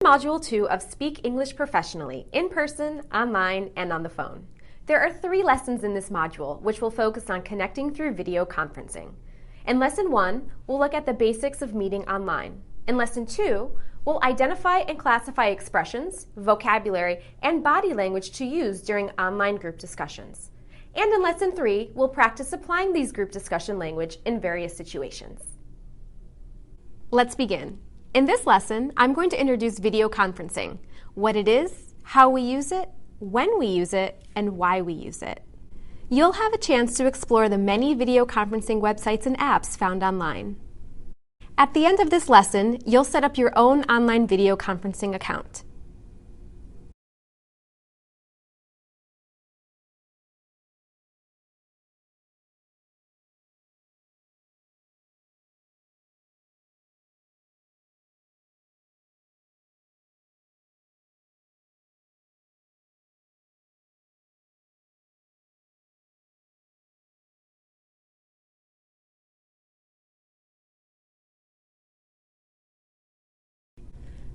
Module 2 of Speak English Professionally, in person, online, and on the phone. There are 3 lessons in this module which will focus on connecting through video conferencing. In Lesson 1, we'll look at the basics of meeting online. In Lesson 2, we'll identify and classify expressions, vocabulary, and body language to use during online group discussions. And in Lesson 3, we'll practice applying these group discussion language in various situations. Let's begin. In this lesson, I'm going to introduce video conferencing, what it is, how we use it, when we use it, and why we use it. You'll have a chance to explore the many video conferencing websites and apps found online. At the end of this lesson, you'll set up your own online video conferencing account.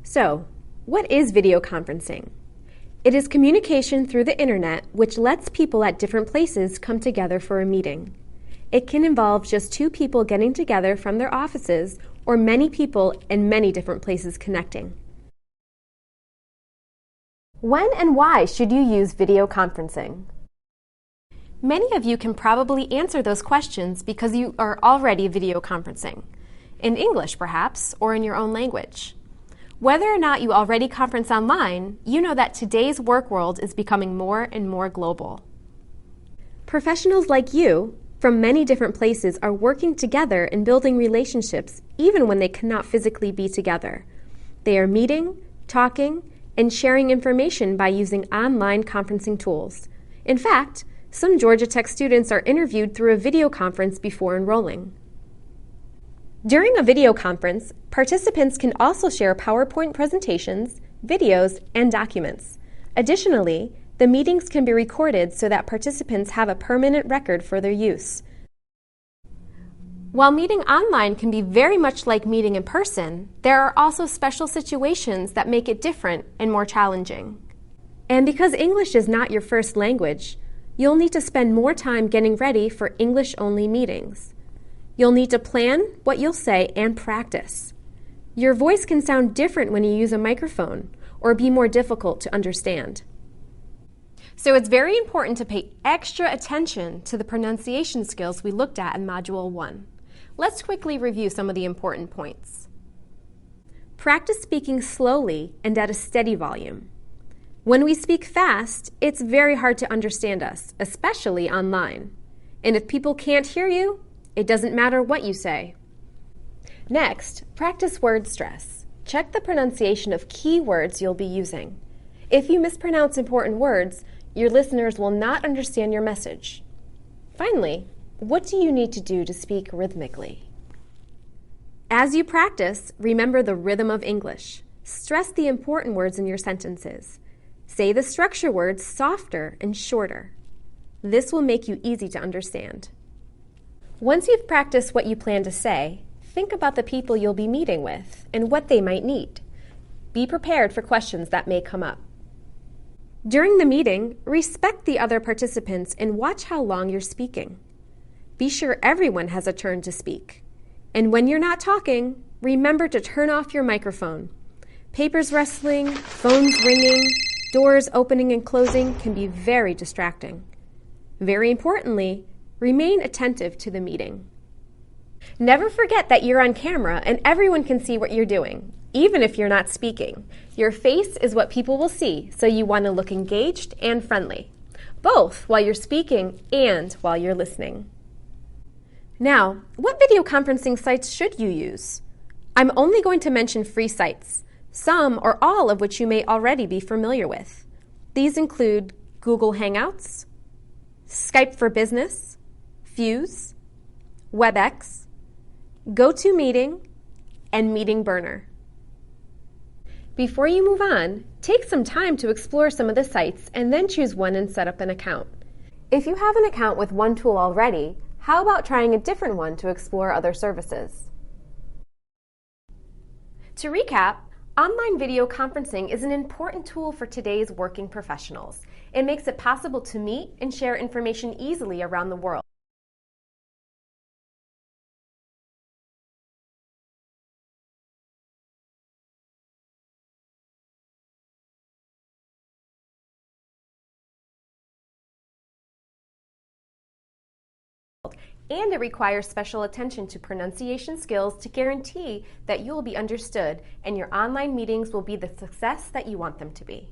So, what is video conferencing? It is communication through the internet which lets people at different places come together for a meeting. It can involve just 2 people getting together from their offices or many people in many different places connecting. When and why should you use video conferencing? Many of you can probably answer those questions because you are already video conferencing, in English perhaps, or in your own language. Whether or not you already conference online, you know that today's work world is becoming more and more global. Professionals like you, from many different places, are working together and building relationships even when they cannot physically be together. They are meeting, talking, and sharing information by using online conferencing tools. In fact, some Georgia Tech students are interviewed through a video conference before enrolling. During a video conference, participants can also share PowerPoint presentations, videos, and documents. Additionally, the meetings can be recorded so that participants have a permanent record for their use. While meeting online can be very much like meeting in person, there are also special situations that make it different and more challenging. And because English is not your first language, you'll need to spend more time getting ready for English-only meetings. You'll need to plan what you'll say and practice. Your voice can sound different when you use a microphone or be more difficult to understand. So it's very important to pay extra attention to the pronunciation skills we looked at in Module 1. Let's quickly review some of the important points. Practice speaking slowly and at a steady volume. When we speak fast, it's very hard to understand us, especially online. And if people can't hear you, it doesn't matter what you say. Next, practice word stress. Check the pronunciation of key words you'll be using. If you mispronounce important words, your listeners will not understand your message. Finally, what do you need to do to speak rhythmically? As you practice, remember the rhythm of English. Stress the important words in your sentences. Say the structure words softer and shorter. This will make you easy to understand. Once you've practiced what you plan to say, think about the people you'll be meeting with and what they might need. Be prepared for questions that may come up. During the meeting, respect the other participants and watch how long you're speaking. Be sure everyone has a turn to speak. And when you're not talking, remember to turn off your microphone. Papers rustling, phones ringing, doors opening and closing can be very distracting. Very importantly, remain attentive to the meeting. Never forget that you're on camera and everyone can see what you're doing, even if you're not speaking. Your face is what people will see, so you want to look engaged and friendly, both while you're speaking and while you're listening. Now, what video conferencing sites should you use? I'm only going to mention free sites, some or all of which you may already be familiar with. These include Google Hangouts, Skype for Business, Fuse, WebEx, GoToMeeting, and Meeting Burner. Before you move on, take some time to explore some of the sites and then choose one and set up an account. If you have an account with one tool already, how about trying a different one to explore other services? To recap, Online video conferencing is an important tool for today's working professionals. It makes it possible to meet and share information easily around the world. And it requires special attention to pronunciation skills to guarantee that you will be understood and your online meetings will be the success that you want them to be.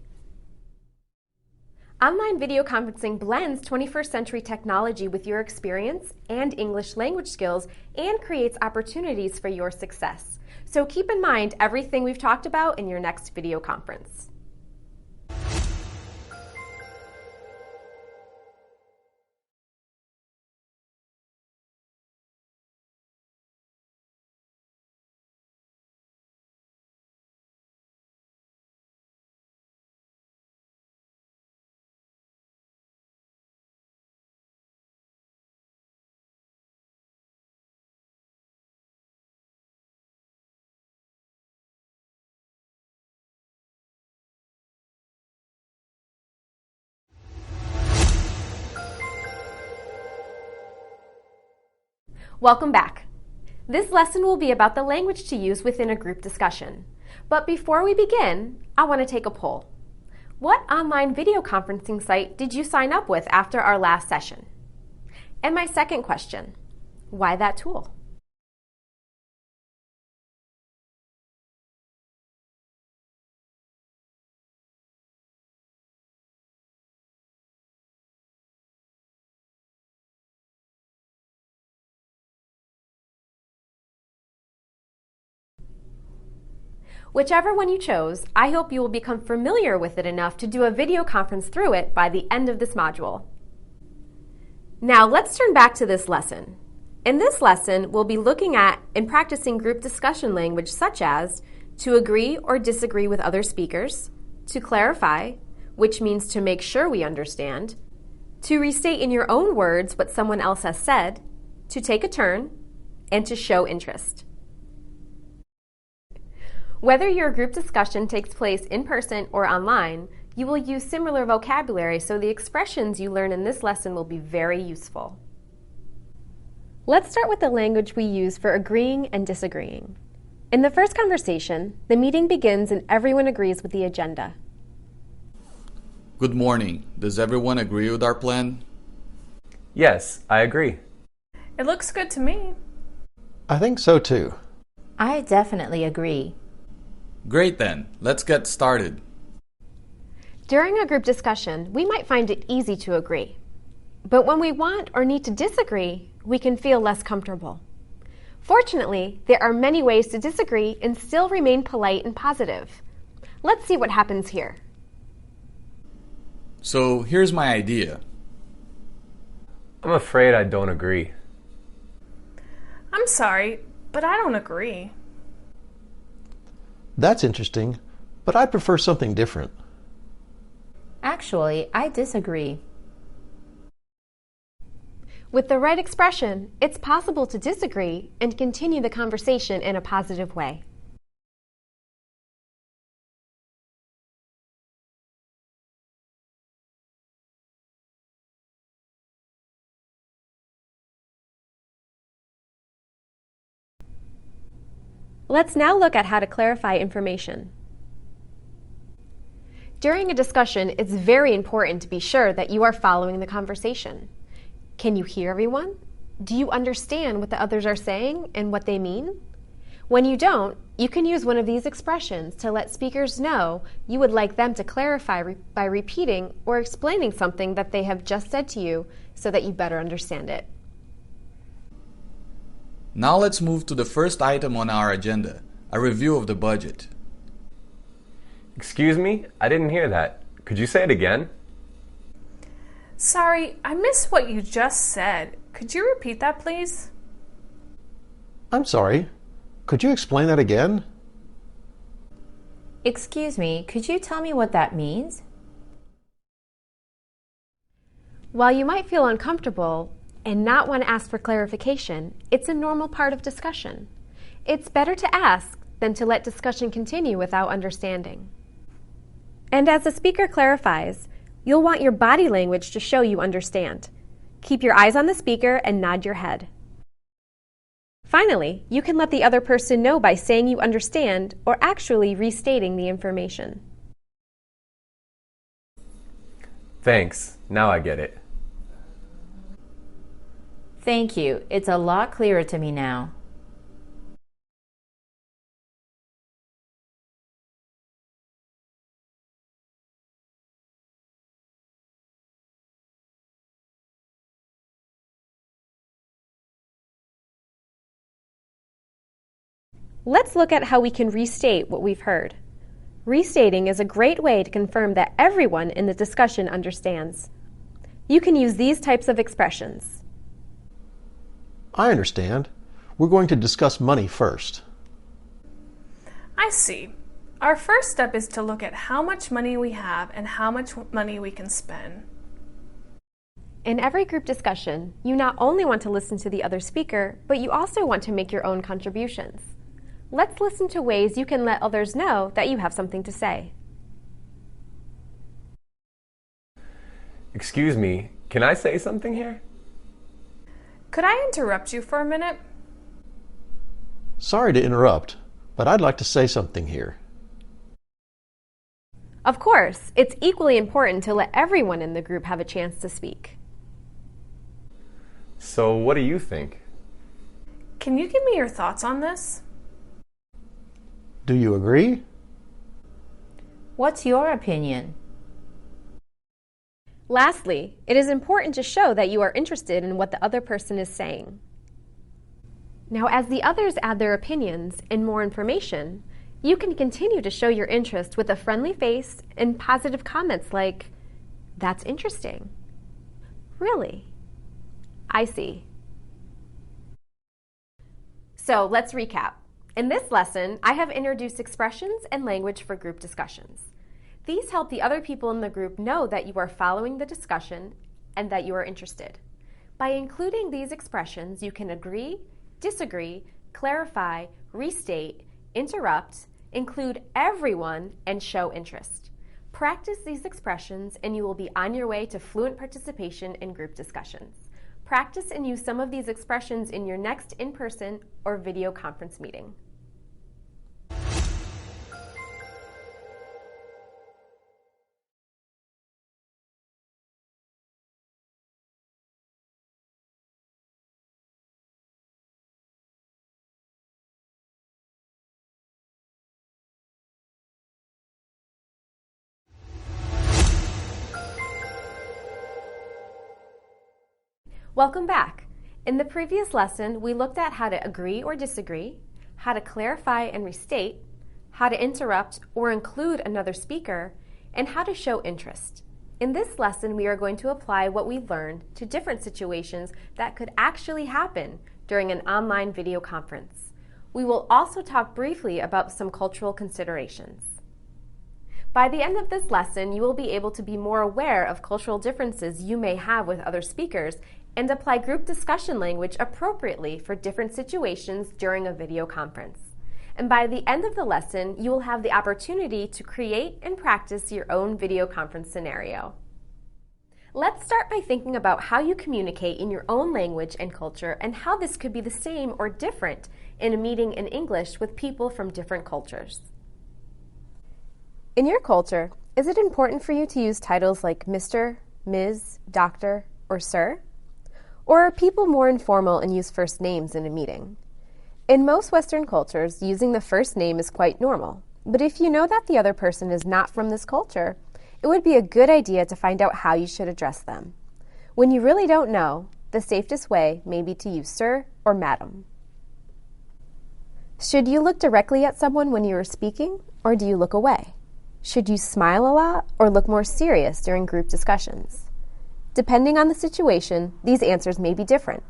Online video conferencing blends 21st century technology with your experience and English language skills and creates opportunities for your success. So keep in mind everything we've talked about in your next video conference. Welcome back. This lesson will be about the language to use within a group discussion. But before we begin, I want to take a poll. What online video conferencing site did you sign up with after our last session? And my second question, why that tool? Whichever one you chose, I hope you will become familiar with it enough to do a video conference through it by the end of this module. Now let's turn back to this lesson. In this lesson, we'll be looking at and practicing group discussion language such as to agree or disagree with other speakers, to clarify, which means to make sure we understand, to restate in your own words what someone else has said, to take a turn, and to show interest. Whether your group discussion takes place in person or online, you will use similar vocabulary, so the expressions you learn in this lesson will be very useful. Let's start with the language we use for agreeing and disagreeing. In the first conversation, the meeting begins and everyone agrees with the agenda. Good morning. Does everyone agree with our plan? Yes, I agree. It looks good to me. I think so too. I definitely agree. Great then. Let's get started. During a group discussion, we might find it easy to agree. But when we want or need to disagree, we can feel less comfortable. Fortunately, there are many ways to disagree and still remain polite and positive. Let's see what happens here. So here's my idea. I'm afraid I don't agree. I'm sorry, but I don't agree. That's interesting, but I prefer something different. Actually, I disagree. With the right expression, it's possible to disagree and continue the conversation in a positive way. Let's now look at how to clarify information. During a discussion, it's very important to be sure that you are following the conversation. Can you hear everyone? Do you understand what the others are saying and what they mean? When you don't, you can use one of these expressions to let speakers know you would like them to clarify by repeating or explaining something that they have just said to you so that you better understand it. Now let's move to the first item on our agenda, a review of the budget. Excuse me? I didn't hear that. Could you say it again? Sorry, I missed what you just said. Could you repeat that, please? I'm sorry. Could you explain that again? Excuse me, could you tell me what that means? While you might feel uncomfortable and not want to ask for clarification, it's a normal part of discussion. It's better to ask than to let discussion continue without understanding. And as the speaker clarifies, you'll want your body language to show you understand. Keep your eyes on the speaker and nod your head. Finally, you can let the other person know by saying you understand or actually restating the information. Thanks. Now I get it. Thank you. It's a lot clearer to me now. Let's look at how we can restate what we've heard. Restating is a great way to confirm that everyone in the discussion understands. You can use these types of expressions. I understand. We're going to discuss money first. I see. Our first step is to look at how much money we have and how much money we can spend. In every group discussion, you not only want to listen to the other speaker, but you also want to make your own contributions. Let's listen to ways you can let others know that you have something to say. Excuse me, can I say something here? Could I interrupt you for a minute? Sorry to interrupt, but I'd like to say something here. Of course, it's equally important to let everyone in the group have a chance to speak. So what do you think? Can you give me your thoughts on this? Do you agree? What's your opinion? Lastly, it is important to show that you are interested in what the other person is saying. Now, as the others add their opinions and more information, you can continue to show your interest with a friendly face and positive comments like, "That's interesting." "Really? I see." So let's recap. In this lesson, I have introduced expressions and language for group discussions. These help the other people in the group know that you are following the discussion and that you are interested. By including these expressions, you can agree, disagree, clarify, restate, interrupt, include everyone, and show interest. Practice these expressions and you will be on your way to fluent participation in group discussions. Practice and use some of these expressions in your next in-person or video conference meeting. Welcome back. In the previous lesson, we looked at how to agree or disagree, how to clarify and restate, how to interrupt or include another speaker, and how to show interest. In this lesson, we are going to apply what we learned to different situations that could actually happen during an online video conference. We will also talk briefly about some cultural considerations. By the end of this lesson, you will be able to be more aware of cultural differences you may have with other speakers and apply group discussion language appropriately for different situations during a video conference. And by the end of the lesson, you will have the opportunity to create and practice your own video conference scenario. Let's start by thinking about how you communicate in your own language and culture and how this could be the same or different in a meeting in English with people from different cultures. In your culture, is it important for you to use titles like Mr., Ms., Doctor, or Sir? Or are people more informal and use first names in a meeting? In most Western cultures, using the first name is quite normal. But if you know that the other person is not from this culture, it would be a good idea to find out how you should address them. When you really don't know, the safest way may be to use sir or madam. Should you look directly at someone when you are speaking, or do you look away? Should you smile a lot or look more serious during group discussions? Depending on the situation, these answers may be different.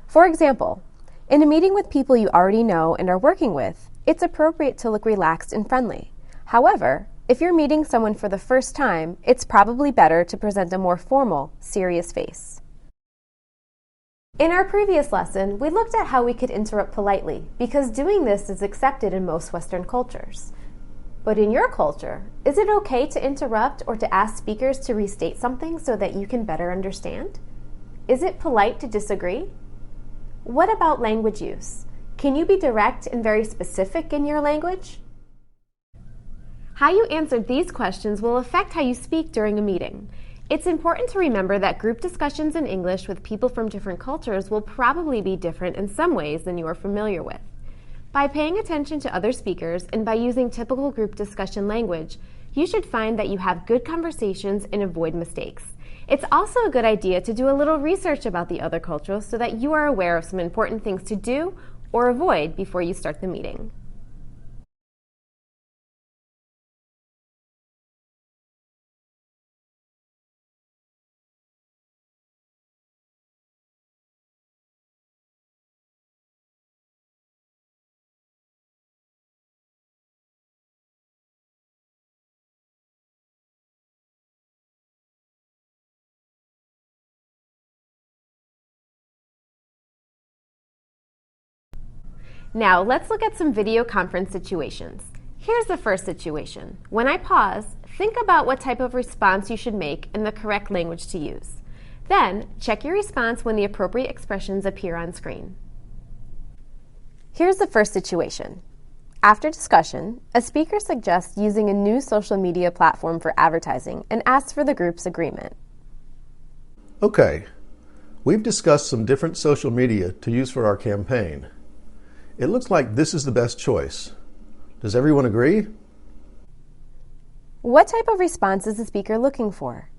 For example, in a meeting with people you already know and are working with, it's appropriate to look relaxed and friendly. However, if you're meeting someone for the first time, it's probably better to present a more formal, serious face. In our previous lesson, we looked at how we could interrupt politely because doing this is accepted in most Western cultures. But in your culture, is it okay to interrupt or to ask speakers to restate something so that you can better understand? Is it polite to disagree? What about language use? Can you be direct and very specific in your language? How you answered these questions will affect how you speak during a meeting. It's important to remember that group discussions in English with people from different cultures will probably be different in some ways than you are familiar with. By paying attention to other speakers and by using typical group discussion language, you should find that you have good conversations and avoid mistakes. It's also a good idea to do a little research about the other cultures so that you are aware of some important things to do or avoid before you start the meeting. Now, let's look at some video conference situations. Here's the first situation. When I pause, think about what type of response you should make and the correct language to use. Then, check your response when the appropriate expressions appear on screen. Here's the first situation. After discussion, a speaker suggests using a new social media platform for advertising and asks for the group's agreement. Okay, we've discussed some different social media to use for our campaign. It looks like this is the best choice. Does everyone agree? What type of response is the speaker looking for?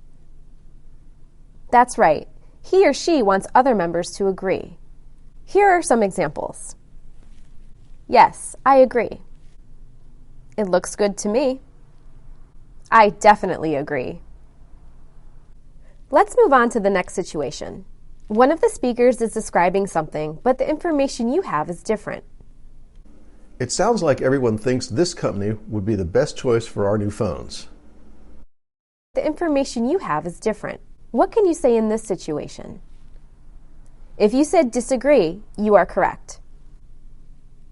That's right. He or she wants other members to agree. Here are some examples. Yes, I agree. It looks good to me. I definitely agree. Let's move on to the next situation. One of the speakers is describing something, but the information you have is different. It sounds like everyone thinks this company would be the best choice for our new phones. The information you have is different. What can you say in this situation? If you said disagree, you are correct.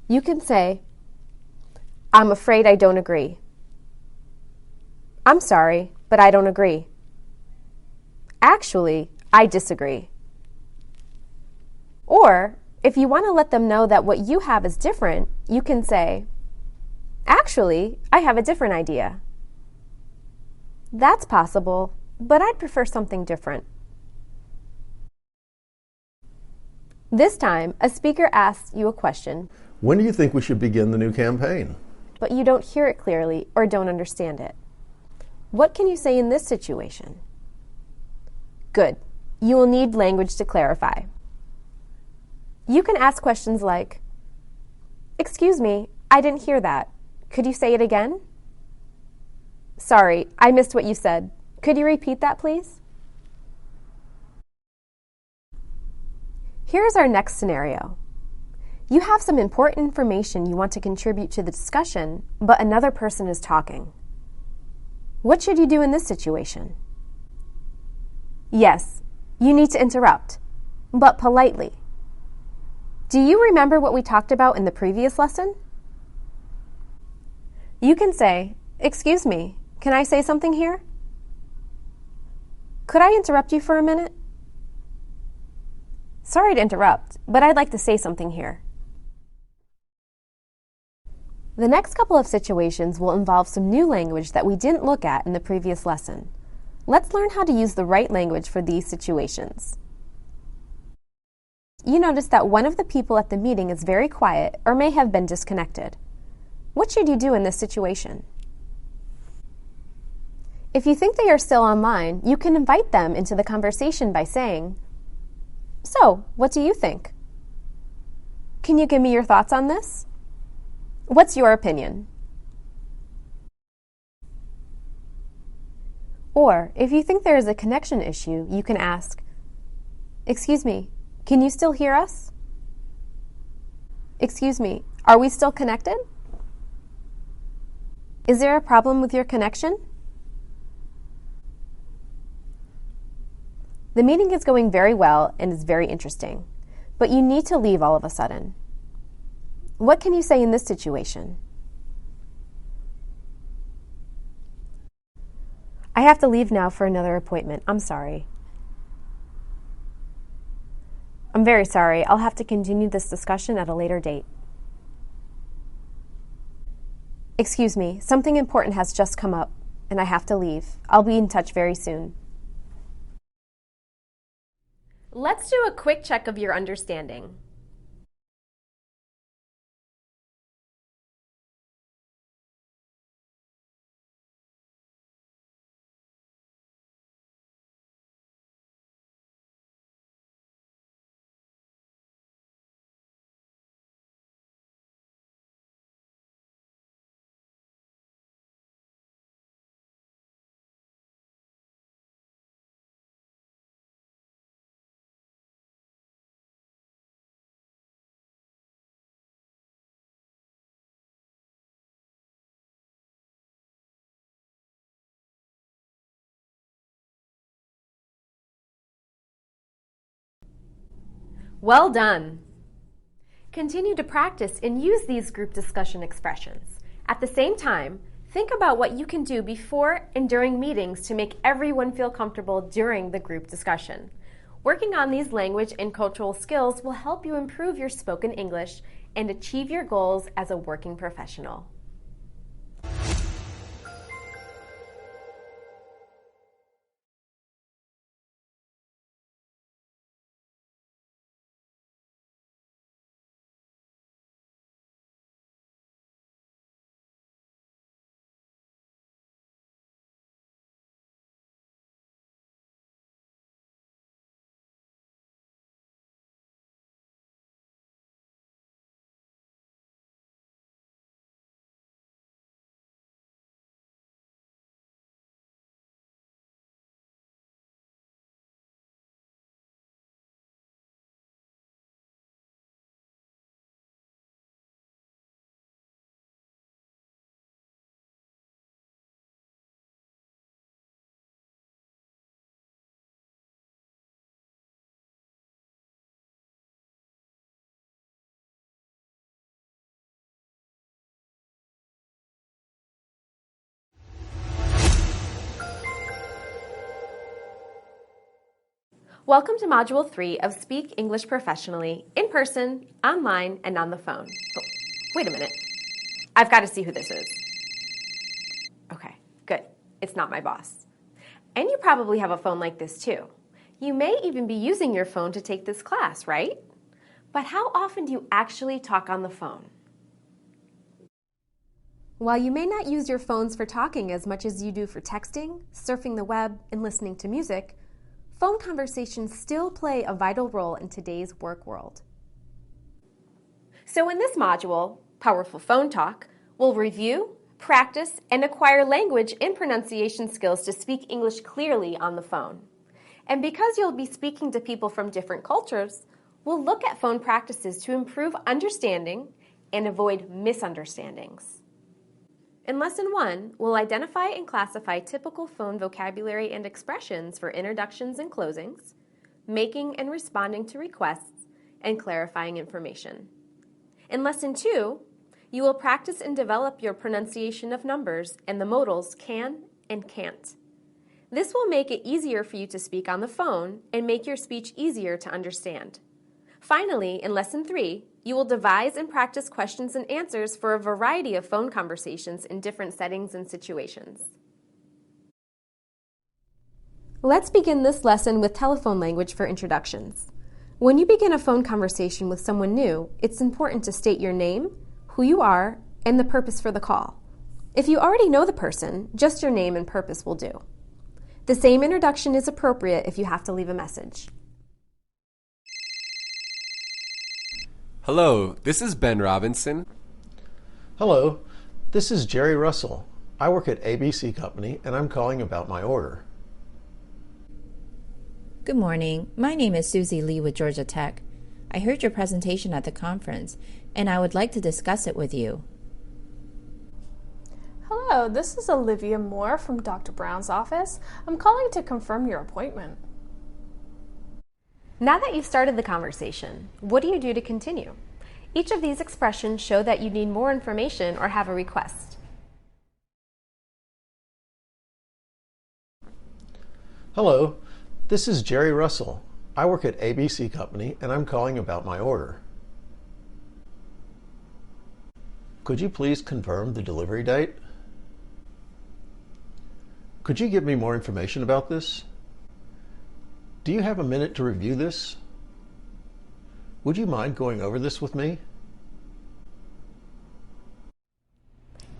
You can say, I'm afraid I don't agree. I'm sorry, but I don't agree. Actually, I disagree. Or, if you want to let them know that what you have is different, you can say, actually, I have a different idea. That's possible, but I'd prefer something different. This time, a speaker asks you a question. When do you think we should begin the new campaign? But you don't hear it clearly or don't understand it. What can you say in this situation? Good. You will need language to clarify. You can ask questions like, excuse me, I didn't hear that. Could you say it again? Sorry, I missed what you said. Could you repeat that, please? Here's our next scenario. You have some important information you want to contribute to the discussion, but another person is talking. What should you do in this situation? Yes, you need to interrupt, but politely. Do you remember what we talked about in the previous lesson? You can say, excuse me, can I say something here? Could I interrupt you for a minute? Sorry to interrupt, but I'd like to say something here. The next couple of situations will involve some new language that we didn't look at in the previous lesson. Let's learn how to use the right language for these situations. You notice that one of the people at the meeting is very quiet or may have been disconnected. What should you do in this situation? If you think they are still online, you can invite them into the conversation by saying, so, what do you think? Can you give me your thoughts on this? What's your opinion? Or, if you think there is a connection issue, you can ask, excuse me, can you still hear us? Excuse me, are we still connected? Is there a problem with your connection? The meeting is going very well and is very interesting. but you need to leave all of a sudden. What can you say in this situation? I have to leave now for another appointment. I'm sorry. I'm very sorry. I'll have to continue this discussion at a later date. Excuse me, something important has just come up, and I have to leave. I'll be in touch very soon. Let's do a quick check of your understanding. Well done! Continue to practice and use these group discussion expressions. At the same time, think about what you can do before and during meetings to make everyone feel comfortable during the group discussion. Working on these language and cultural skills will help you improve your spoken English and achieve your goals as a working professional. Welcome to Module 3 of Speak English Professionally, in person, online, and on the phone. Oh, wait a minute. I've got to see who this is. Okay, good. It's not my boss. And you probably have a phone like this too. You may even be using your phone to take this class, right? But how often do you actually talk on the phone? While you may not use your phones for talking as much as you do for texting, surfing the web, and listening to music, phone conversations still play a vital role in today's work world. So in this module, Powerful Phone Talk, we'll review, practice, and acquire language and pronunciation skills to speak English clearly on the phone. And because you'll be speaking to people from different cultures, we'll look at phone practices to improve understanding and avoid misunderstandings. In Lesson 1, we'll identify and classify typical phone vocabulary and expressions for introductions and closings, making and responding to requests, and clarifying information. In Lesson 2, you will practice and develop your pronunciation of numbers and the modals can and can't. This will make it easier for you to speak on the phone and make your speech easier to understand. Finally, in Lesson 3, you will devise and practice questions and answers for a variety of phone conversations in different settings and situations. Let's begin this lesson with telephone language for introductions. When you begin a phone conversation with someone new, it's important to state your name, who you are, and the purpose for the call. If you already know the person, just your name and purpose will do. The same introduction is appropriate if you have to leave a message. Hello, this is Ben Robinson. Hello, this is Jerry Russell. I work at ABC Company and I'm calling about my order. Good morning. My name is Susie Lee with Georgia Tech. I heard your presentation at the conference, and I would like to discuss it with you. Hello, this is Olivia Moore from Dr. Brown's office. I'm calling to confirm your appointment. Now that you've started the conversation, what do you do to continue? Each of these expressions show that you need more information or have a request. Hello, this is Jerry Russell. I work at ABC Company and I'm calling about my order. Could you please confirm the delivery date? Could you give me more information about this? Do you have a minute to review this? Would you mind going over this with me?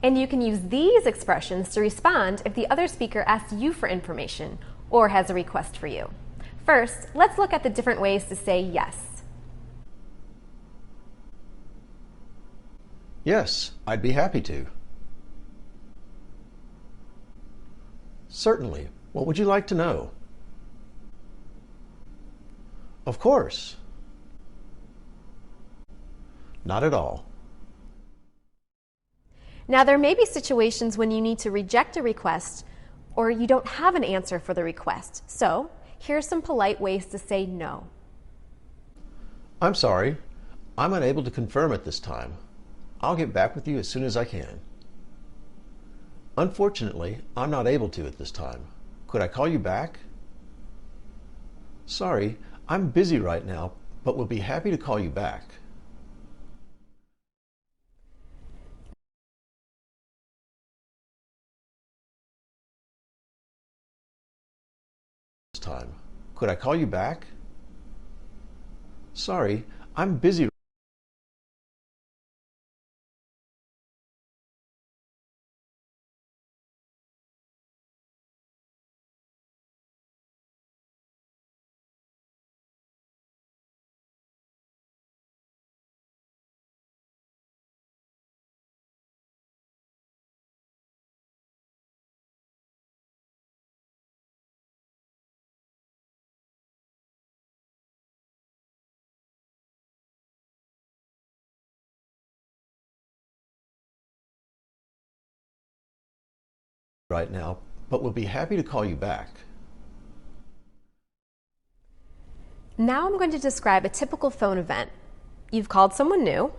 And you can use these expressions to respond if the other speaker asks you for information or has a request for you. First, let's look at the different ways to say yes. Yes, I'd be happy to. Certainly. What would you like to know? Of course. Not at all. Now, there may be situations when you need to reject a request or you don't have an answer for the request. So, here's some polite ways to say no. I'm sorry. I'm unable to confirm at this time. I'll get back with you as soon as I can. Unfortunately, I'm not able to at this time. Could I call you back? Sorry, I'm busy right now, but will be happy to call you back. Time. Could I call you back? Sorry, I'm busy. Right now, but will be happy to call you back. Now I'm going to describe a typical phone event. You've called someone new,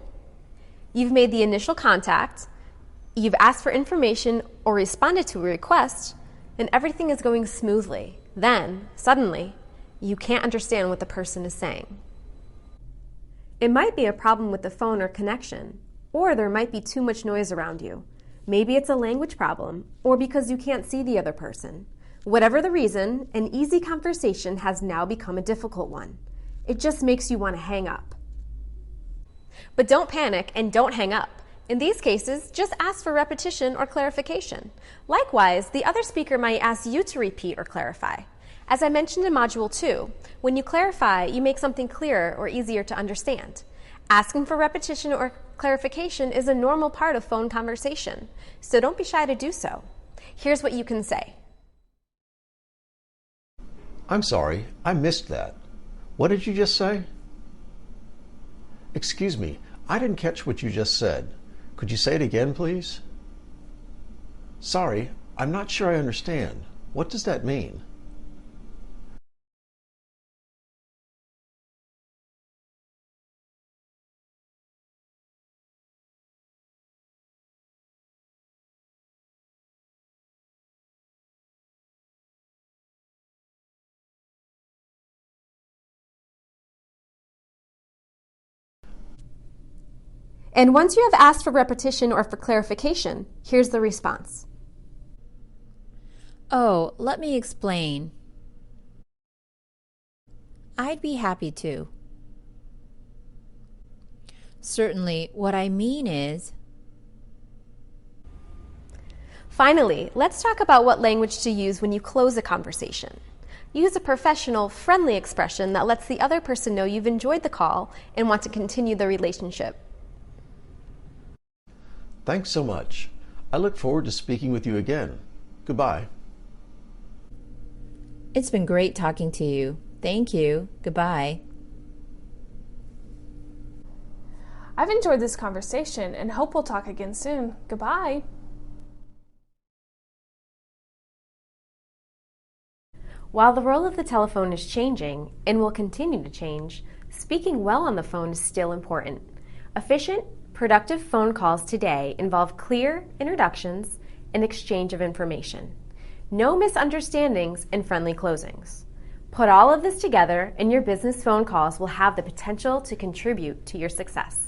you've made the initial contact, you've asked for information or responded to a request, and everything is going smoothly. Then, suddenly, you can't understand what the person is saying. It might be a problem with the phone or connection, or there might be too much noise around you. Maybe it's a language problem, or because you can't see the other person. Whatever the reason, an easy conversation has now become a difficult one. It just makes you want to hang up. But don't panic and don't hang up. In these cases, just ask for repetition or clarification. Likewise, the other speaker might ask you to repeat or clarify. As I mentioned in Module 2, when you clarify, you make something clearer or easier to understand. Asking for repetition or clarification is a normal part of phone conversation, so don't be shy to do so. Here's what you can say. I'm sorry, I missed that. What did you just say? Excuse me, I didn't catch what you just said. Could you say it again, please? Sorry, I'm not sure I understand. What does that mean? And once you have asked for repetition or for clarification, here's the response. Oh, let me explain. I'd be happy to. Certainly, what I mean is... Finally, let's talk about what language to use when you close a conversation. Use a professional, friendly expression that lets the other person know you've enjoyed the call and want to continue the relationship. Thanks so much. I look forward to speaking with you again. Goodbye. It's been great talking to you. Thank you. Goodbye. I've enjoyed this conversation and hope we'll talk again soon. Goodbye. While the role of the telephone is changing and will continue to change, speaking well on the phone is still important. Efficient, productive phone calls today involve clear introductions and exchange of information. No misunderstandings and friendly closings. Put all of this together and your business phone calls will have the potential to contribute to your success.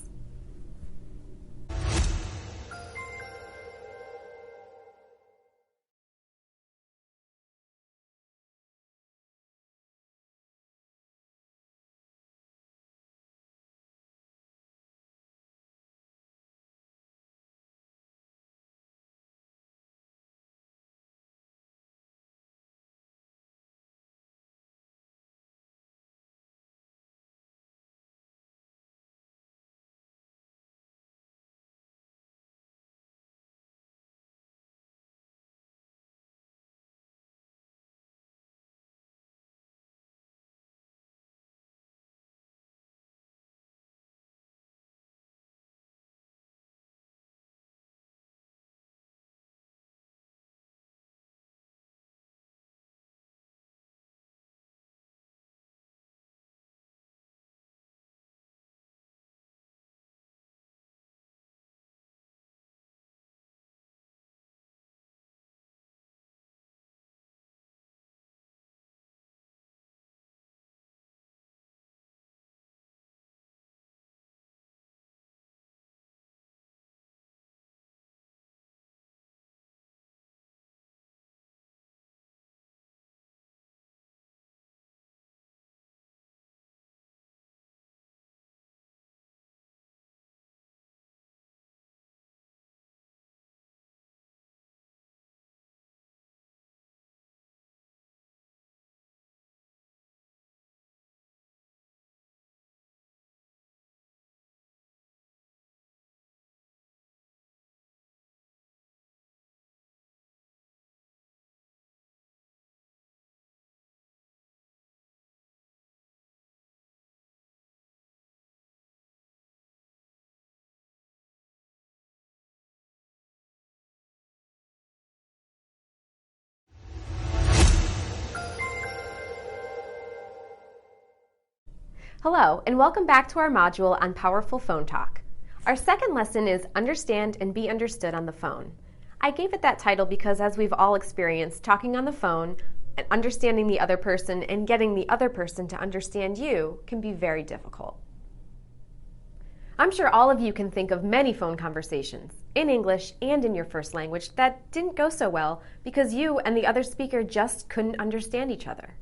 Hello, and welcome back to our module on Powerful Phone Talk. Our second lesson is Understand and Be Understood on the Phone. I gave it that title because, as we've all experienced, talking on the phone and understanding the other person and getting the other person to understand you can be very difficult. I'm sure all of you can think of many phone conversations, in English and in your first language, that didn't go so well because you and the other speaker just couldn't understand each other.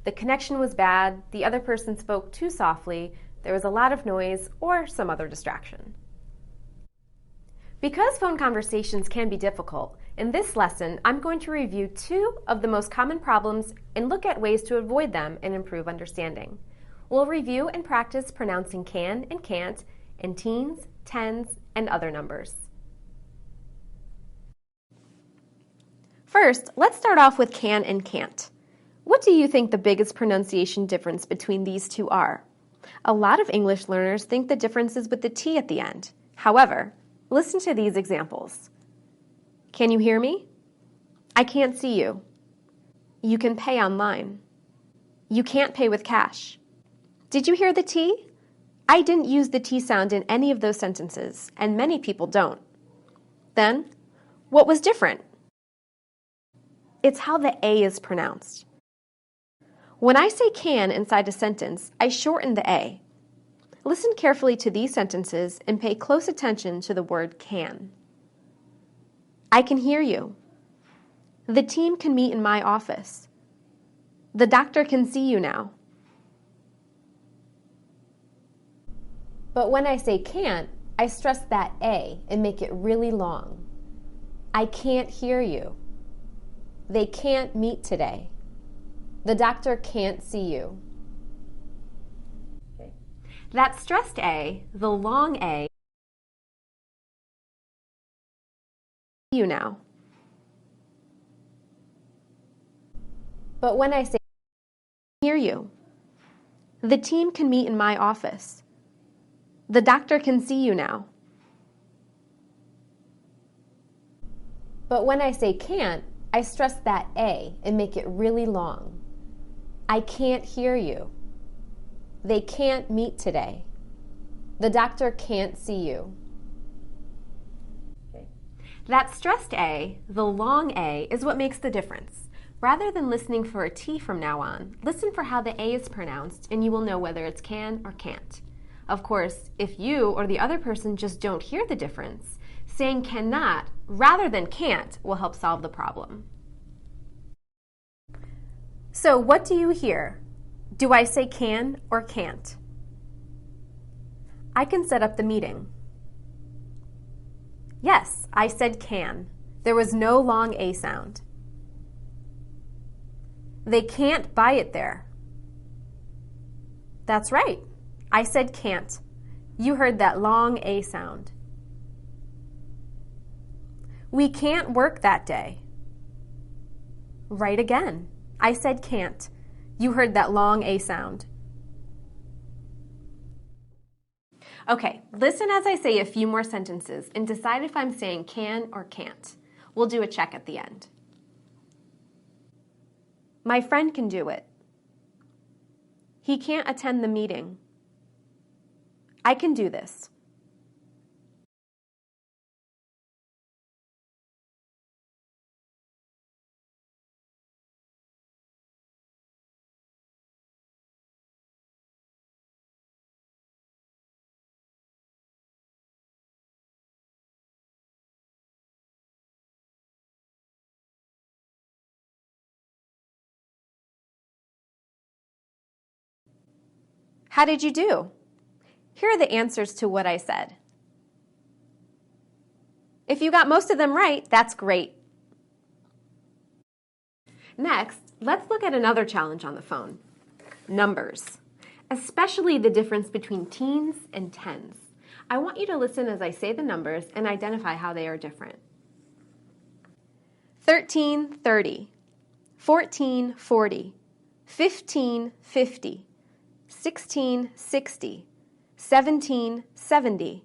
The connection was bad, the other person spoke too softly, there was a lot of noise, or some other distraction. Because phone conversations can be difficult, in this lesson I'm going to review 2 of the most common problems and look at ways to avoid them and improve understanding. We'll review and practice pronouncing can and can't in teens, tens, and other numbers. First, let's start off with can and can't. What do you think the biggest pronunciation difference between these 2 are? A lot of English learners think the difference is with the T at the end. However, listen to these examples. Can you hear me? I can't see you. You can pay online. You can't pay with cash. Did you hear the T? I didn't use the T sound in any of those sentences, and many people don't. Then, what was different? It's how the A is pronounced. When I say can inside a sentence, I shorten the A. Listen carefully to these sentences and pay close attention to the word can. I can hear you. The team can meet in my office. The doctor can see you now. But when I say can't, I stress that A and make it really long. I can't hear you. They can't meet today. The doctor can't see you. That stressed A, the long A, you now. But when I say hear you, the team can meet in my office. The doctor can see you now. But when I say can't, I stress that A and make it really long. I can't hear you. They can't meet today. The doctor can't see you. That stressed A, the long A, is what makes the difference. Rather than listening for a T from now on, listen for how the A is pronounced and you will know whether it's can or can't. Of course, if you or the other person just don't hear the difference, saying cannot rather than can't will help solve the problem. So what do you hear? Do I say can or can't? I can set up the meeting. Yes, I said can. There was no long A sound. They can't buy it there. That's right. I said can't. You heard that long A sound. We can't work that day. Right again. I said can't. You heard that long A sound. Okay, listen as I say a few more sentences and decide if I'm saying can or can't. We'll do a check at the end. My friend can do it. He can't attend the meeting. I can do this. How did you do? Here are the answers to what I said. If you got most of them right, that's great. Next, let's look at another challenge on the phone. Numbers, especially the difference between teens and tens. I want you to listen as I say the numbers and identify how they are different. 13, 30, 14, 40, 15, 50, 16, 60, 17, 70,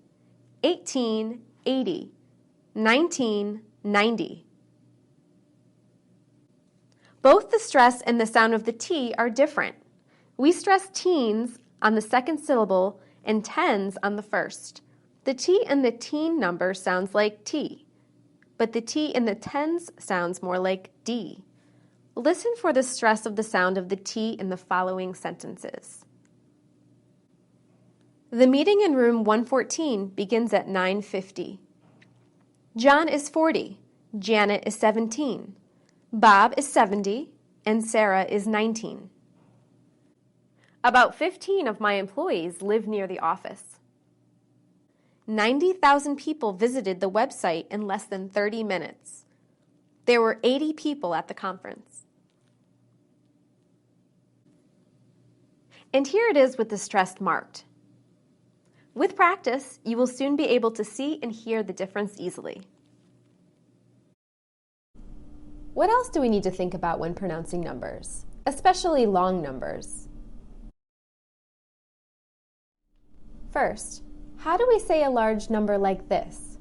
18, 80, 19, 90. Both the stress and the sound of the T are different. We stress teens on the second syllable and tens on the first. The T in the teen number sounds like T, but the T in the tens sounds more like D. Listen for the stress of the sound of the T in the following sentences. The meeting in room 114 begins at 9:50. John is 40, Janet is 17, Bob is 70, and Sarah is 19. About 15 of my employees live near the office. 90,000 people visited the website in less than 30 minutes. There were 80 people at the conference. And here it is with the stress marked. With practice, you will soon be able to see and hear the difference easily. What else do we need to think about when pronouncing numbers, especially long numbers? First, how do we say a large number like this?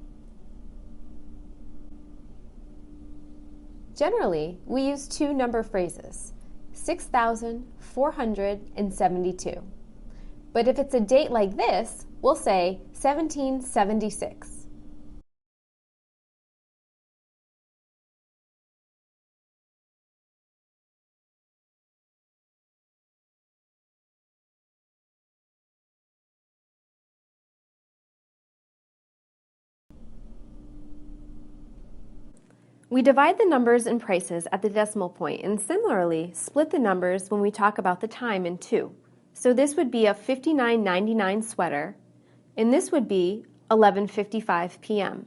Generally, we use two number phrases, 6,472. But if it's a date like this, we'll say 1776. We divide the numbers and prices at the decimal point and similarly split the numbers when we talk about the time in two. So this would be a 59.99 sweater, and this would be 11:55 p.m.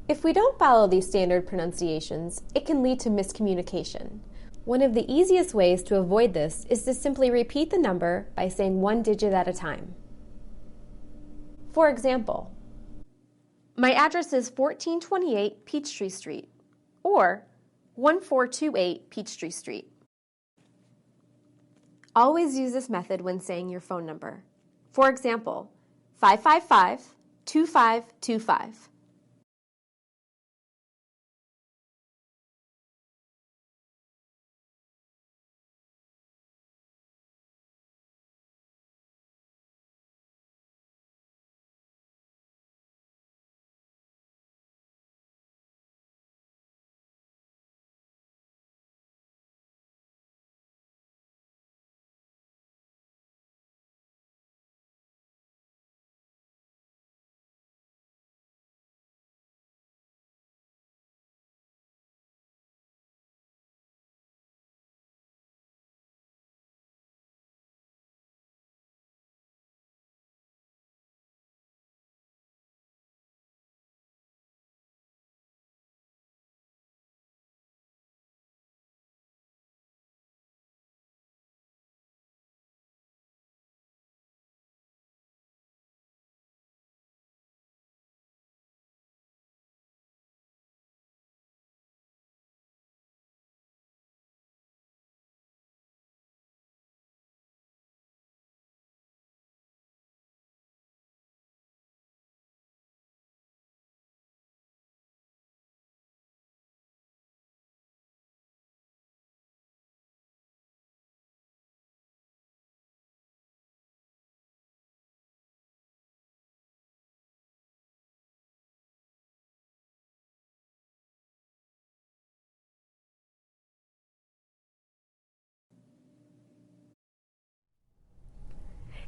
If we don't follow these standard pronunciations, it can lead to miscommunication. One of the easiest ways to avoid this is to simply repeat the number by saying one digit at a time. For example, my address is 1428 Peachtree Street, or 1428 Peachtree Street. Always use this method when saying your phone number. For example, 555-2525.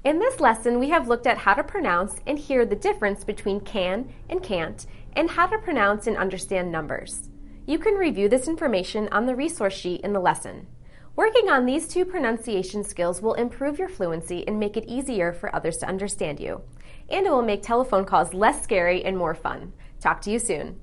In this lesson, we have looked at how to pronounce and hear the difference between can and can't, and how to pronounce and understand numbers. You can review this information on the resource sheet in the lesson. Working on these two pronunciation skills will improve your fluency and make it easier for others to understand you. And it will make telephone calls less scary and more fun. Talk to you soon.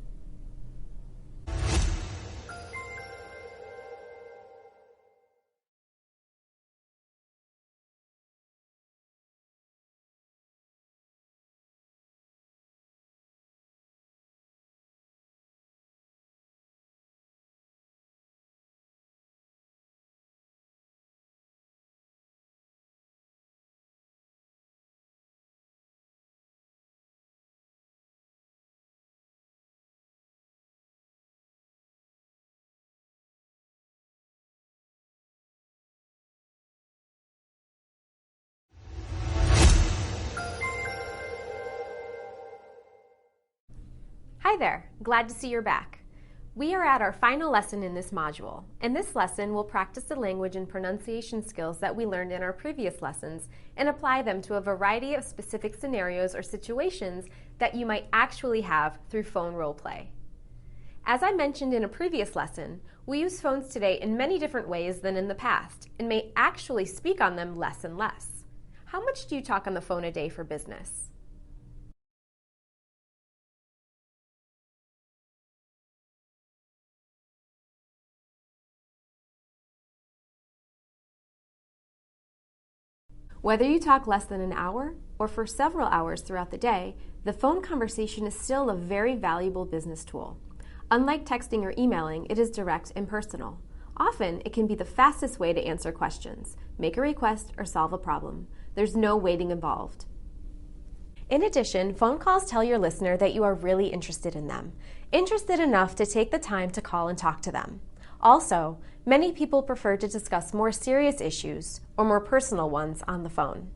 Hi there, glad to see you're back. We are at our final lesson in this module. In this lesson, we'll practice the language and pronunciation skills that we learned in our previous lessons and apply them to a variety of specific scenarios or situations that you might actually have through phone role play. As I mentioned in a previous lesson, we use phones today in many different ways than in the past and may actually speak on them less and less. How much do you talk on the phone a day for business? Whether you talk less than an hour or for several hours throughout the day, the phone conversation is still a very valuable business tool. Unlike texting or emailing, it is direct and personal. Often, it can be the fastest way to answer questions, make a request, or solve a problem. There's no waiting involved. In addition, phone calls tell your listener that you are really interested in them, interested enough to take the time to call and talk to them. Also, many people prefer to discuss more serious issues or more personal ones on the phone.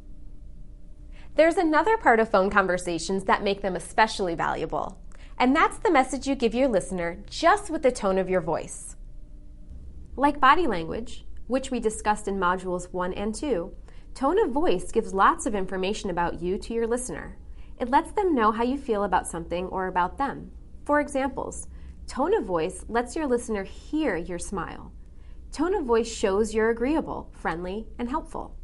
There's another part of phone conversations that make them especially valuable, and that's the message you give your listener just with the tone of your voice. Like body language, which we discussed in modules 1 and 2, tone of voice gives lots of information about you to your listener. It lets them know how you feel about something or about them. For examples, tone of voice lets your listener hear your smile. Tone of voice shows you're agreeable, friendly, and helpful.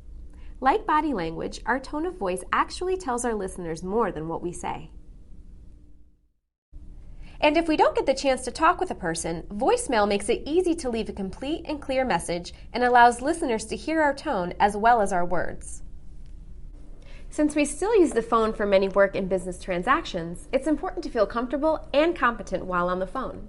Like body language, our tone of voice actually tells our listeners more than what we say. And if we don't get the chance to talk with a person, voicemail makes it easy to leave a complete and clear message and allows listeners to hear our tone as well as our words. Since we still use the phone for many work and business transactions, it's important to feel comfortable and competent while on the phone.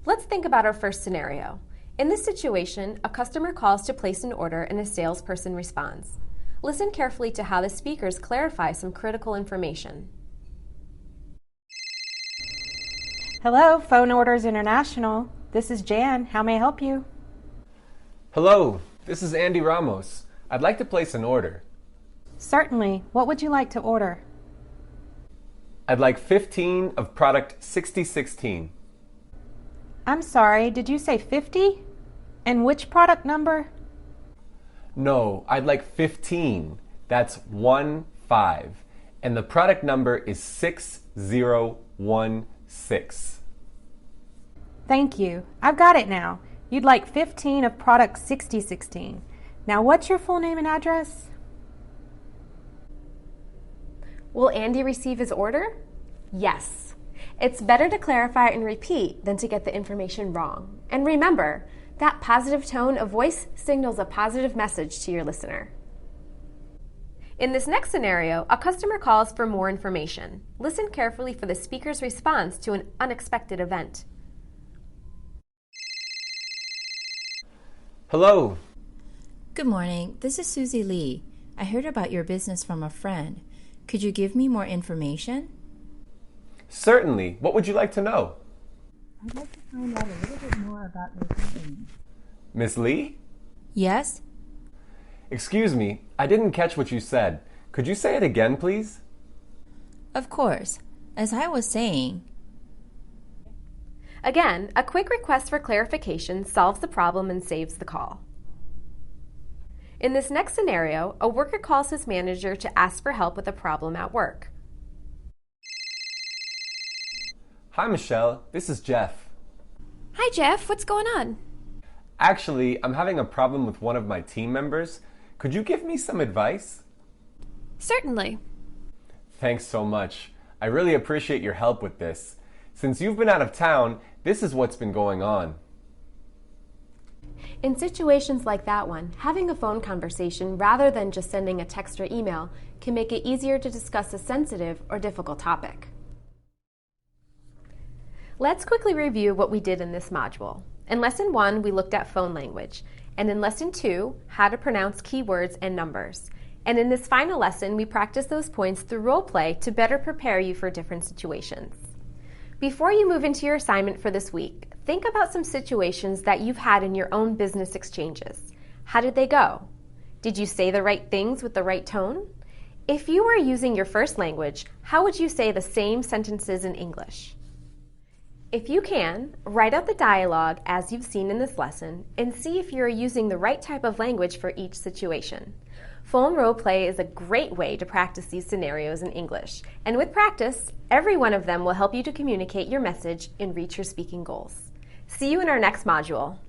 Let's think about our first scenario. In this situation, a customer calls to place an order and a salesperson responds. Listen carefully to how the speakers clarify some critical information. Hello, Phone Orders International. This is Jan. How may I help you? Hello, this is Andy Ramos. I'd like to place an order. Certainly. What would you like to order? I'd like 15 of product 6016. I'm sorry, did you say 50? And which product number? No, I'd like 15. That's 1-5. And the product number is 6016. Thank you. I've got it now. You'd like 15 of product 6016. Now, what's your full name and address? Will Andy receive his order? Yes. It's better to clarify and repeat than to get the information wrong. And remember, that positive tone of voice signals a positive message to your listener. In this next scenario, a customer calls for more information. Listen carefully for the speaker's response to an unexpected event. Hello. Good morning. This is Susie Lee. I heard about your business from a friend. Could you give me more information? Certainly. What would you like to know? I'd like to find out a little bit more about your company. Miss Lee? Yes? Excuse me, I didn't catch what you said. Could you say it again, please? Of course. As I was saying, Again, a quick request for clarification solves the problem and saves the call. In this next scenario, a worker calls his manager to ask for help with a problem at work. Hi, Michelle. This is Jeff. Hi, Jeff. What's going on? Actually, I'm having a problem with one of my team members. Could you give me some advice? Certainly. Thanks so much. I really appreciate your help with this. Since you've been out of town, this is what's been going on. In situations like that one, having a phone conversation rather than just sending a text or email can make it easier to discuss a sensitive or difficult topic. Let's quickly review what we did in this module. In Lesson 1, we looked at phone language, and in Lesson 2, how to pronounce keywords and numbers. And in this final lesson, we practiced those points through role play to better prepare you for different situations. Before you move into your assignment for this week, think about some situations that you've had in your own business exchanges. How did they go? Did you say the right things with the right tone? If you were using your first language, how would you say the same sentences in English? If you can, write out the dialogue as you've seen in this lesson and see if you're using the right type of language for each situation. Phone role play is a great way to practice these scenarios in English, and with practice, every one of them will help you to communicate your message and reach your speaking goals. See you in our next module.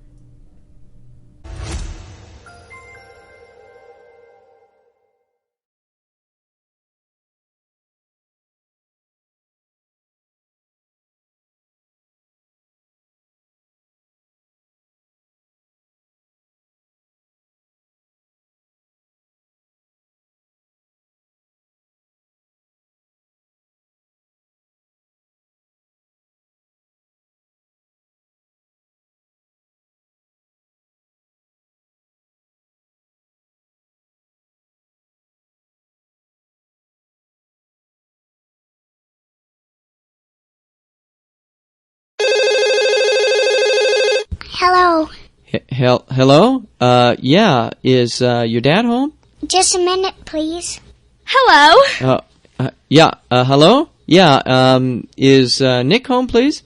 Hello. Hello? Yeah, is your dad home? Just a minute, please. Hello. Hello? Yeah, is Nick home, please?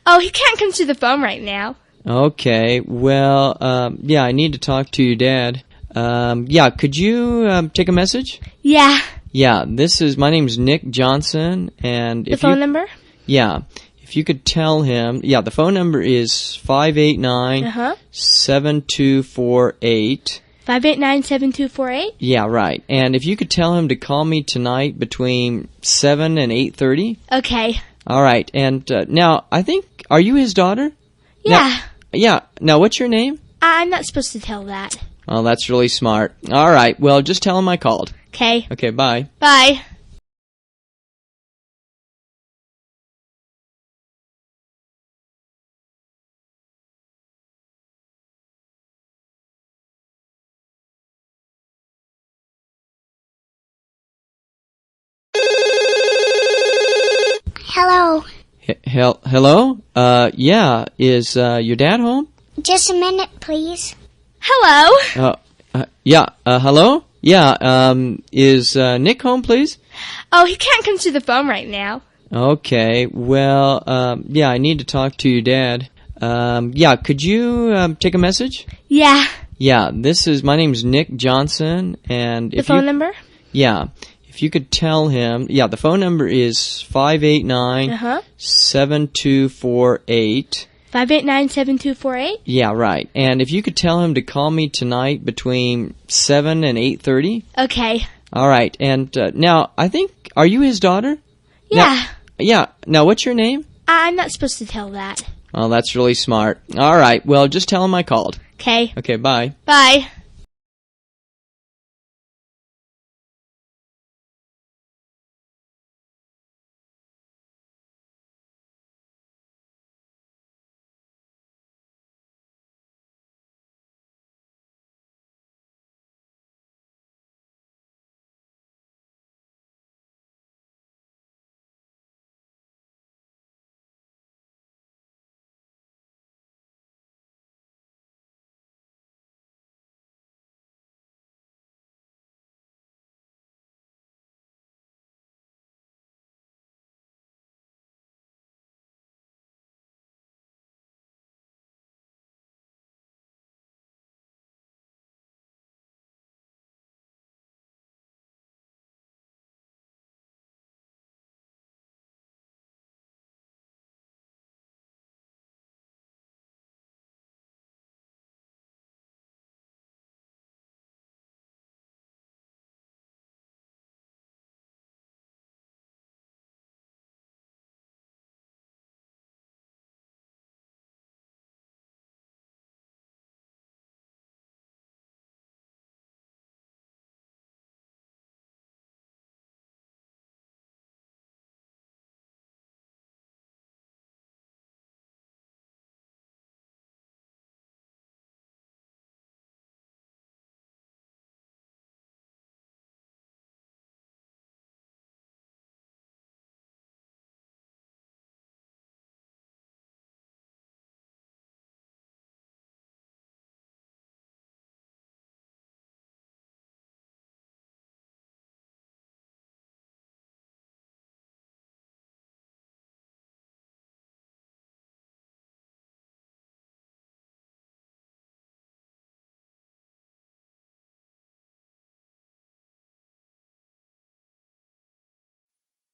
Oh, he can't come to the phone right now. Okay, well, yeah, I need to talk to your dad. Yeah, could you take a message? Yeah. Yeah, my name's Nick Johnson, and The phone number? Yeah. If you could tell him, yeah, the phone number is 589-7248. 589-7248? Yeah, right. And if you could tell him to call me tonight between 7 and 8:30. Okay. All right. And now, are you his daughter? Yeah. Now, what's your name? I'm not supposed to tell that. Oh, that's really smart. All right. Well, just tell him I called. Okay. Okay, bye. Bye. Hello. Hello? Yeah, is your dad home? Just a minute, please. Hello. Hello? Yeah, is Nick home, please? Oh, he can't come to the phone right now. Okay, well, yeah, I need to talk to your dad. Yeah, could you take a message? Yeah. Yeah, my name's Nick Johnson, and The phone number? Yeah, if you could tell him, yeah, the phone number is 589-7248. 589-7248? Yeah, right. And if you could tell him to call me tonight between 7 and 8:30. Okay. All right. And now, are you his daughter? Yeah. Now, what's your name? I'm not supposed to tell that. Oh, that's really smart. All right. Well, just tell him I called. Okay. Okay, bye. Bye.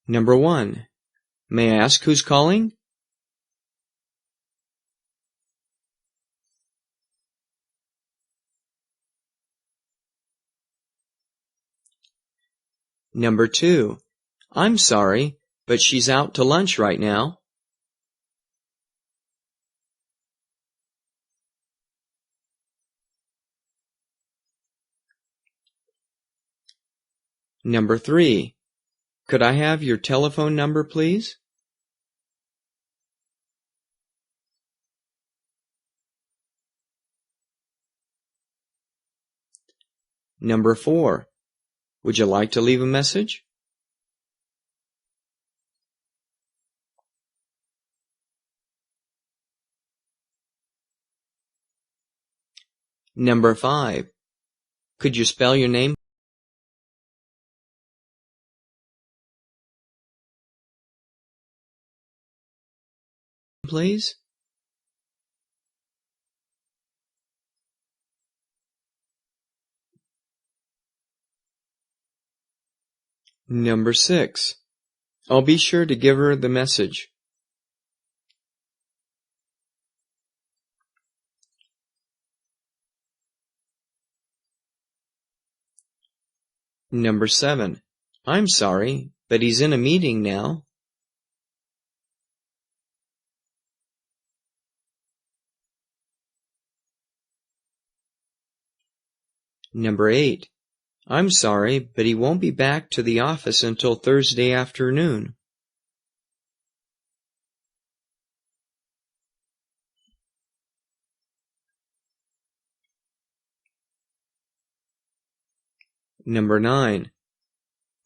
Number 1. May I ask who's calling? Number 2. I'm sorry, but she's out to lunch right now. Number 3. Could I have your telephone number, please? Number 4. Would you like to leave a message? Number 5. Could you spell your name, please? Number 6. I'll be sure to give her the message. Number 7. I'm sorry, but he's in a meeting now. Number 8. I'm sorry, but he won't be back to the office until Thursday afternoon. Number 9.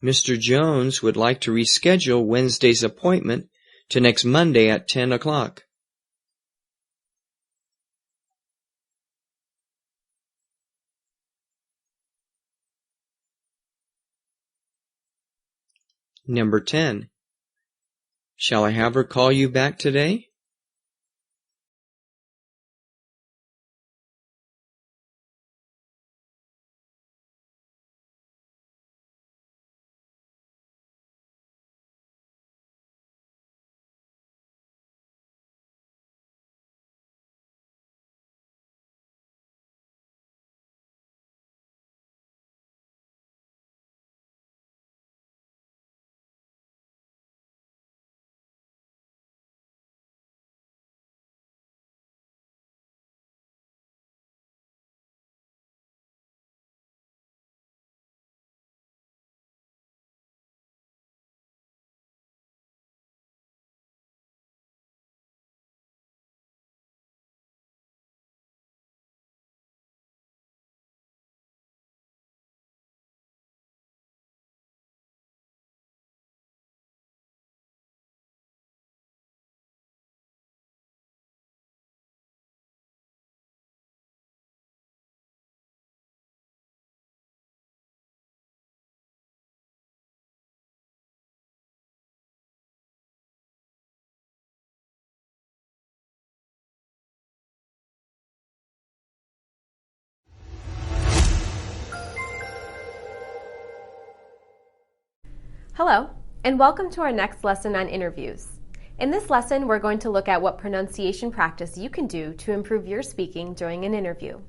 Mr. Jones would like to reschedule Wednesday's appointment to next Monday at 10 o'clock. Number 10. Shall I have her call you back today? Hello, and welcome to our next lesson on interviews. In this lesson, we're going to look at what pronunciation practice you can do to improve your speaking during an interview.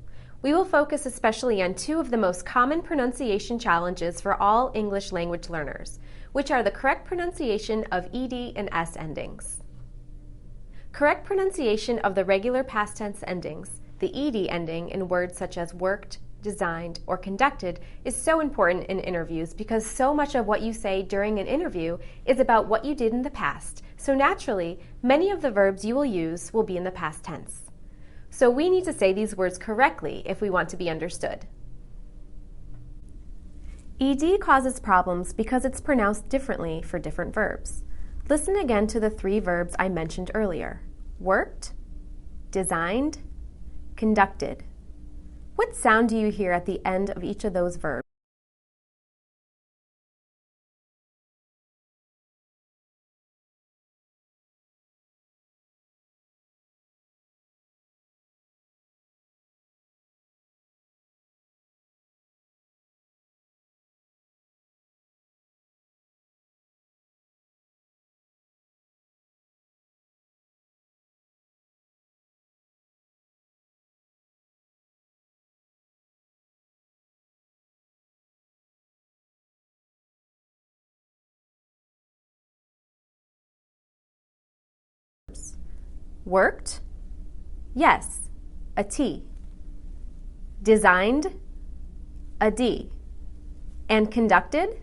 We will focus especially on 2 of the most common pronunciation challenges for all English language learners, which are the correct pronunciation of ed and s endings. Correct pronunciation of the regular past tense endings, the ed ending in words such as worked, designed, or conducted, is so important in interviews because so much of what you say during an interview is about what you did in the past. So naturally, many of the verbs you will use will be in the past tense. So we need to say these words correctly if we want to be understood. ED causes problems because it's pronounced differently for different verbs. Listen again to the 3 verbs I mentioned earlier: worked, designed, conducted. What sound do you hear at the end of each of those verbs? Worked? Yes, a T. Designed? A D. And conducted?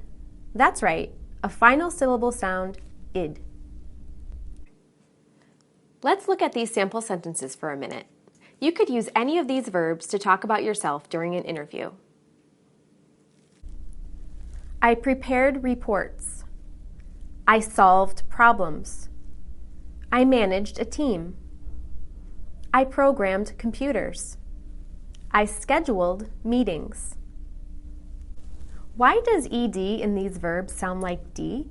That's right, a final syllable sound, id. Let's look at these sample sentences for a minute. You could use any of these verbs to talk about yourself during an interview. I prepared reports. I solved problems. I managed a team. I programmed computers. I scheduled meetings. Why does ed in these verbs sound like D?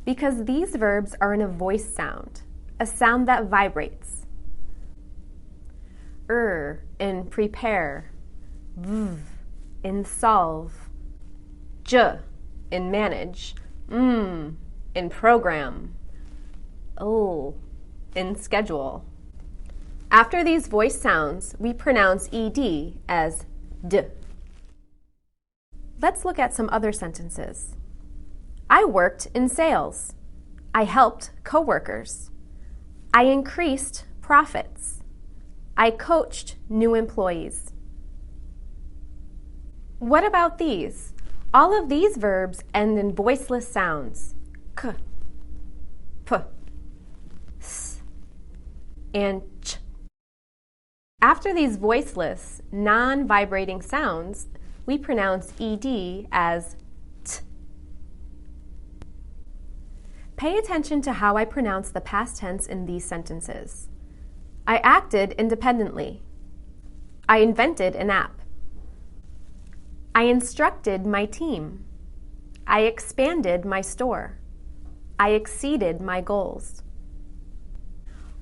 Because these verbs are in a voice sound, a sound that vibrates. In prepare, v in solve, j in manage, in program, in schedule. After these voice sounds, we pronounce ed as d. Let's look at some other sentences. I worked in sales. I helped coworkers. I increased profits. I coached new employees. What about these? All of these verbs end in voiceless sounds. K, p, s, and ch. After these voiceless, non-vibrating sounds, we pronounce ed as t. Pay attention to how I pronounce the past tense in these sentences. I acted independently. I invented an app. I instructed my team. I expanded my store. I exceeded my goals.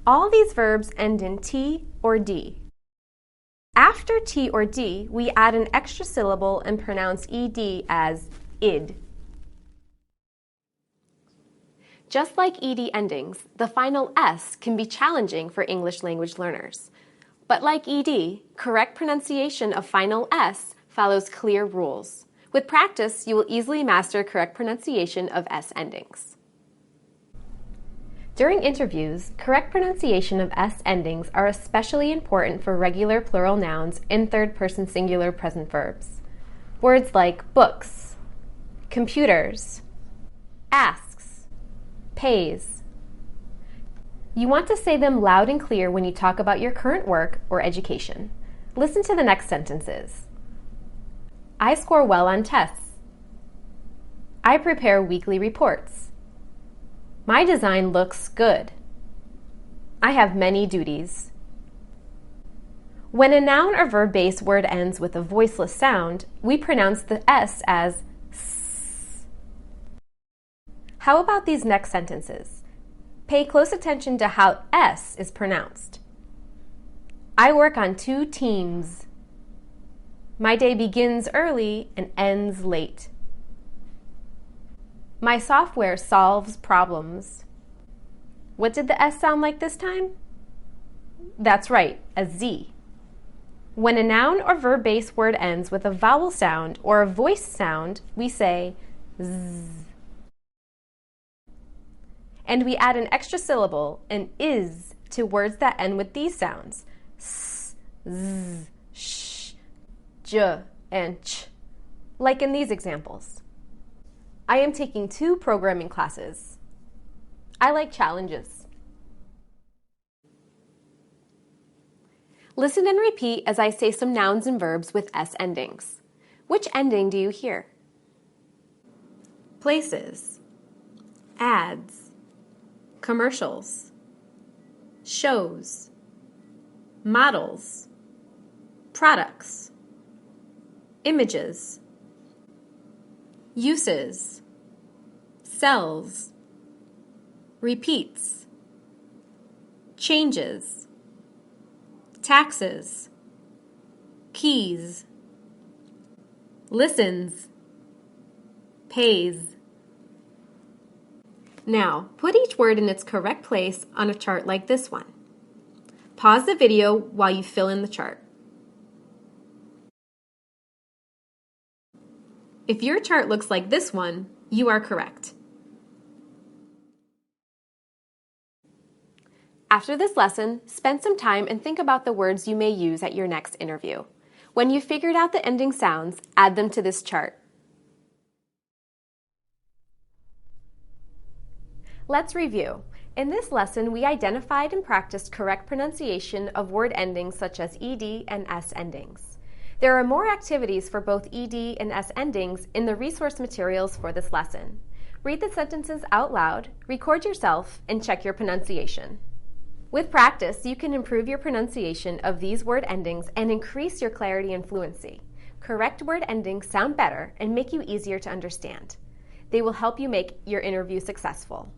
All these verbs end in T or D. After T or D, we add an extra syllable and pronounce ed as id. Just like ed endings, the final S can be challenging for English language learners. But like ed, correct pronunciation of final S follows clear rules. With practice, you will easily master correct pronunciation of S endings. During interviews, correct pronunciation of S endings are especially important for regular plural nouns and third-person singular present verbs. Words like books, computers, asks, pays. You want to say them loud and clear when you talk about your current work or education. Listen to the next sentences. I score well on tests. I prepare weekly reports. My design looks good. I have many duties. When a noun or verb-based word ends with a voiceless sound, we pronounce the S as S. How about these next sentences? Pay close attention to how S is pronounced. I work on 2 teams. My day begins early and ends late. My software solves problems. What did the S sound like this time? That's right, a Z. When a noun or verb-based word ends with a vowel sound or a voice sound, we say Z. And we add an extra syllable, an is, to words that end with these sounds. S, Z, sh, j, and ch, like in these examples. I am taking 2 programming classes. I like challenges. Listen and repeat as I say some nouns and verbs with S endings. Which ending do you hear? Places, ads, commercials, shows, models, products, images, uses, sells, repeats, changes, taxes, keys, listens, pays. Now, put each word in its correct place on a chart like this one. Pause the video while you fill in the chart. If your chart looks like this one, you are correct. After this lesson, spend some time and think about the words you may use at your next interview. When you've figured out the ending sounds, add them to this chart. Let's review. In this lesson, we identified and practiced correct pronunciation of word endings such as ed and s endings. There are more activities for both ed and s endings in the resource materials for this lesson. Read the sentences out loud, record yourself, and check your pronunciation. With practice, you can improve your pronunciation of these word endings and increase your clarity and fluency. Correct word endings sound better and make you easier to understand. They will help you make your interview successful.